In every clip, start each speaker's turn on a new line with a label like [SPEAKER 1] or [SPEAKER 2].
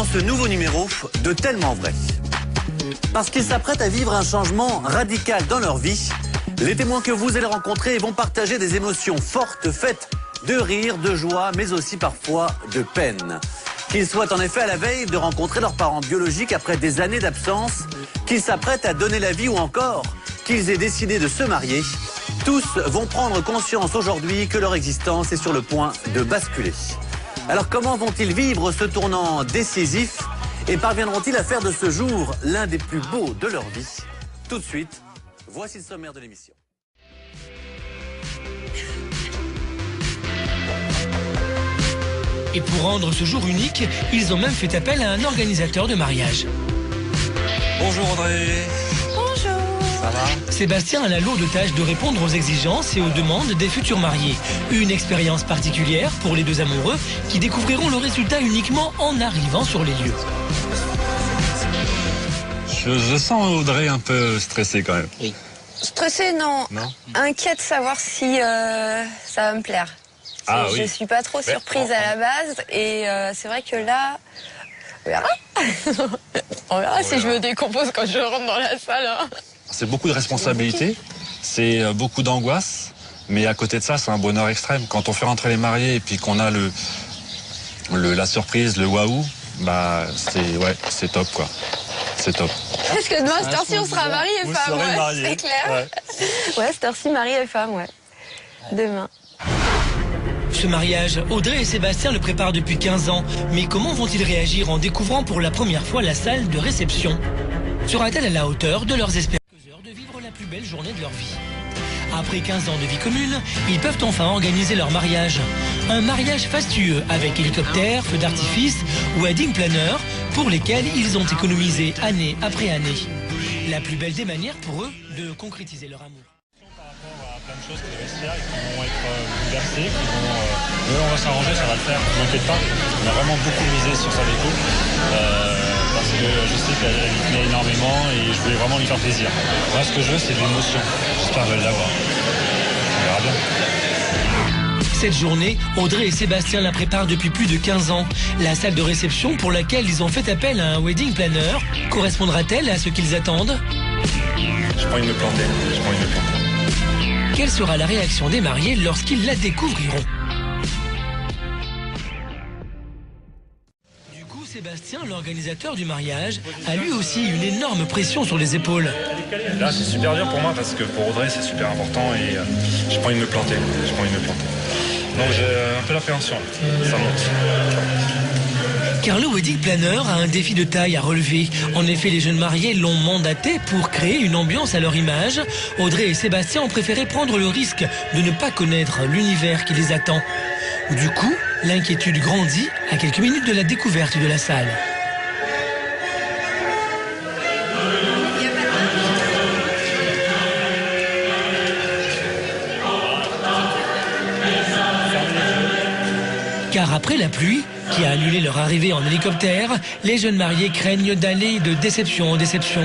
[SPEAKER 1] dans ce nouveau numéro de Tellement Vrai. Parce qu'ils s'apprêtent à vivre un changement radical dans leur vie, les témoins que vous allez rencontrer vont partager des émotions fortes faites de rire, de joie, mais aussi parfois de peine. Qu'ils soient en effet à la veille de rencontrer leurs parents biologiques après des années d'absence, qu'ils s'apprêtent à donner la vie ou encore qu'ils aient décidé de se marier, tous vont prendre conscience aujourd'hui que leur existence est sur le point de basculer. Alors comment vont-ils vivre ce tournant décisif et parviendront-ils à faire de ce jour l'un des plus beaux de leur vie? Tout de suite, voici le sommaire de l'émission.
[SPEAKER 2] Et pour rendre ce jour unique, ils ont même fait appel à un organisateur de mariage.
[SPEAKER 3] Bonjour Audrey.
[SPEAKER 4] Bonjour.
[SPEAKER 3] Ça va?
[SPEAKER 2] Sébastien a la lourde tâche de répondre aux exigences et aux demandes des futurs mariés. Une expérience particulière pour les deux amoureux qui découvriront le résultat uniquement en arrivant sur les lieux.
[SPEAKER 3] Je sens Audrey un peu stressée quand même.
[SPEAKER 4] Oui. Stressée, non.
[SPEAKER 3] Non.
[SPEAKER 4] Inquiète de savoir si ça va me plaire.
[SPEAKER 3] Ah,
[SPEAKER 4] Je
[SPEAKER 3] oui.
[SPEAKER 4] suis pas trop surprise à la base et c'est vrai que là, on verra. On verra si je me décompose quand je rentre dans la salle. Hein.
[SPEAKER 3] C'est beaucoup de responsabilités, c'est beaucoup d'angoisse, mais à côté de ça, c'est un bonheur extrême. Quand on fait rentrer les mariés et puis qu'on a la surprise, le waouh, bah c'est top quoi. C'est top.
[SPEAKER 4] Parce que demain, cette heure-ci, on sera mari et
[SPEAKER 3] Vous
[SPEAKER 4] femme,
[SPEAKER 3] serez
[SPEAKER 4] ouais,
[SPEAKER 3] mariés.
[SPEAKER 4] c'est clair. Ouais, cette heure-ci, mari et femme, ouais. Demain.
[SPEAKER 2] Ce mariage, Audrey et Sébastien le préparent depuis 15 ans. Mais comment vont-ils réagir en découvrant pour la première fois la salle de réception? Sera-t-elle à la hauteur de leurs espérances de vivre la plus belle journée de leur vie? Après 15 ans de vie commune, ils peuvent enfin organiser leur mariage. Un mariage fastueux avec hélicoptère, feu d'artifice, wedding planner, pour lesquels ils ont économisé année après année. La plus belle des manières pour eux de concrétiser leur amour.
[SPEAKER 5] Plein de choses qui vont être bouleversées, on va s'arranger, ça va le faire, ne vous inquiétez pas. On a vraiment beaucoup misé sur sa déco parce que je sais qu'elle y tenait énormément et je voulais vraiment lui faire plaisir. Moi, ce que je veux, c'est de l'émotion. J'espère que je vais l'avoir. On verra bien.
[SPEAKER 2] Cette journée, Audrey et Sébastien la préparent depuis plus de 15 ans. La salle de réception pour laquelle ils ont fait appel à un wedding planner correspondra-t-elle à ce qu'ils attendent?
[SPEAKER 5] J'ai pas envie de me planter.
[SPEAKER 2] Quelle sera la réaction des mariés lorsqu'ils la découvriront? Du coup, Sébastien, l'organisateur du mariage, a lui aussi une énorme pression sur les épaules.
[SPEAKER 5] Là, c'est super dur pour moi parce que pour Audrey, c'est super important et j'ai pas envie de me planter. Donc j'ai un peu d'appréhension. Ça monte.
[SPEAKER 2] Car le wedding planner a un défi de taille à relever. En effet, les jeunes mariés l'ont mandaté pour créer une ambiance à leur image. Audrey et Sébastien ont préféré prendre le risque de ne pas connaître l'univers qui les attend. Du coup, l'inquiétude grandit à quelques minutes de la découverte de la salle. Car après la pluie, qui a annulé leur arrivée en hélicoptère, les jeunes mariés craignent d'aller de déception en déception.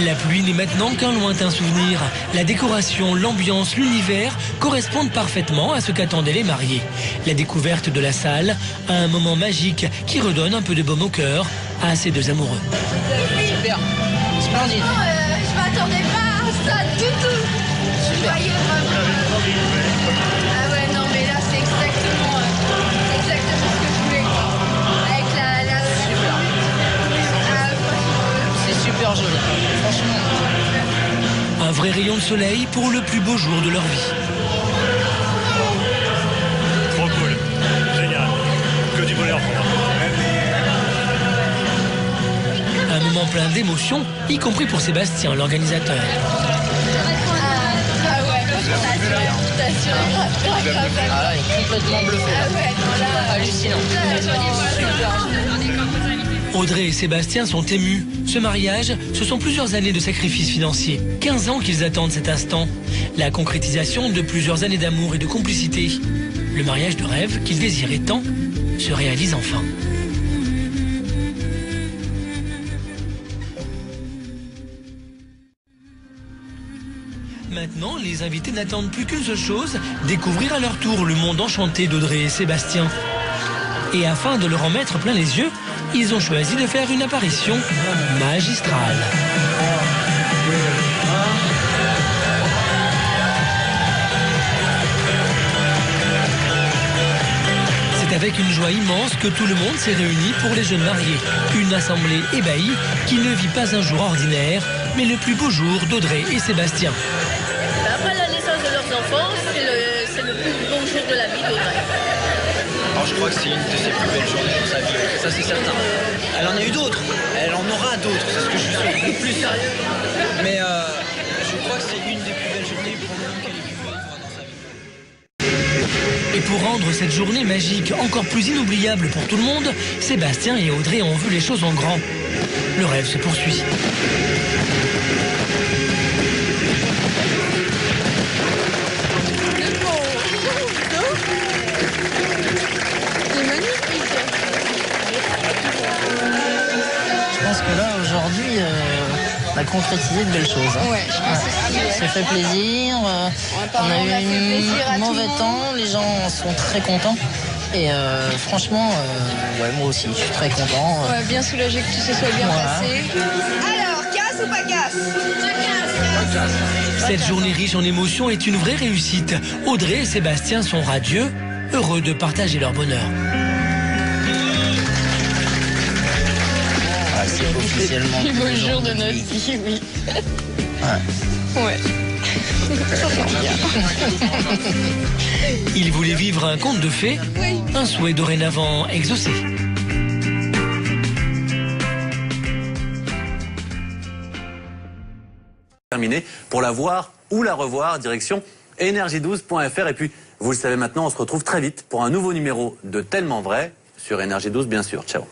[SPEAKER 2] La pluie n'est maintenant qu'un lointain souvenir. La décoration, l'ambiance, l'univers correspondent parfaitement à ce qu'attendaient les mariés. La découverte de la salle, un moment magique qui redonne un peu de baume au cœur à ces deux amoureux.
[SPEAKER 4] Super, splendide. Je m'attendais pas à ça du tout. Je voyais vraiment. Ah ouais, non, mais là, c'est exactement ce que je voulais. Avec la... C'est super joli, franchement.
[SPEAKER 2] Un vrai rayon de soleil pour le plus beau jour de leur vie.
[SPEAKER 5] Trop cool. Génial. Que du bonheur pour moi.
[SPEAKER 2] Un moment plein d'émotions, y compris pour Sébastien, l'organisateur.
[SPEAKER 4] Ah ouais, t'as assuré grave.
[SPEAKER 6] Ah là, il est complètement bluffé.
[SPEAKER 4] Ah ouais, non, là...
[SPEAKER 6] Hallucinant.
[SPEAKER 2] Audrey et Sébastien sont émus. Ce mariage, ce sont plusieurs années de sacrifices financiers. 15 ans qu'ils attendent cet instant. La concrétisation de plusieurs années d'amour et de complicité. Le mariage de rêve qu'ils désiraient tant se réalise enfin. Maintenant, les invités n'attendent plus qu'une seule chose, découvrir à leur tour le monde enchanté d'Audrey et Sébastien. Et afin de leur en mettre plein les yeux, ils ont choisi de faire une apparition magistrale. C'est avec une joie immense que tout le monde s'est réuni pour les jeunes mariés. Une assemblée ébahie qui ne vit pas un jour ordinaire, mais le plus beau jour d'Audrey et Sébastien.
[SPEAKER 6] Après la naissance de leurs enfants, c'est le plus beau jour de la vie d'Audrey.
[SPEAKER 7] Alors je crois que c'est une de ses plus belles journées de sa vie, ça c'est certain. Elle en a eu d'autres, elle en aura d'autres, c'est ce que je suis sûr, beaucoup plus sérieux. Mais je crois que c'est une des plus belles journées pour l'homme qu'elle ait pu vivre dans sa vie.
[SPEAKER 2] Et pour rendre cette journée magique encore plus inoubliable pour tout le monde, Sébastien et Audrey ont vu les choses en grand. Le rêve se poursuit.
[SPEAKER 8] Je pense que là, aujourd'hui, on a concrétisé de belles choses. Hein.
[SPEAKER 4] Ouais, je pense aussi.
[SPEAKER 8] Ça fait plaisir. On a eu un mauvais temps. Les gens sont très contents. Et franchement, ouais, moi aussi, je suis très content.
[SPEAKER 4] Ouais, bien soulagé que tout se soit bien passé. Alors, casse ou pas casse?
[SPEAKER 2] Cette journée riche en émotions est une vraie réussite. Audrey et Sébastien sont radieux, heureux de partager leur bonheur.
[SPEAKER 8] C'est officiellement
[SPEAKER 4] Le beau jour de notre vie, oui. Ouais.
[SPEAKER 2] Ils voulaient vivre un conte de fées, un souhait dorénavant exaucé.
[SPEAKER 1] Terminé. Pour la voir ou la revoir, direction énergie12.fr. Et puis, vous le savez maintenant, on se retrouve très vite pour un nouveau numéro de Tellement Vrai sur Énergie 12, bien sûr. Ciao.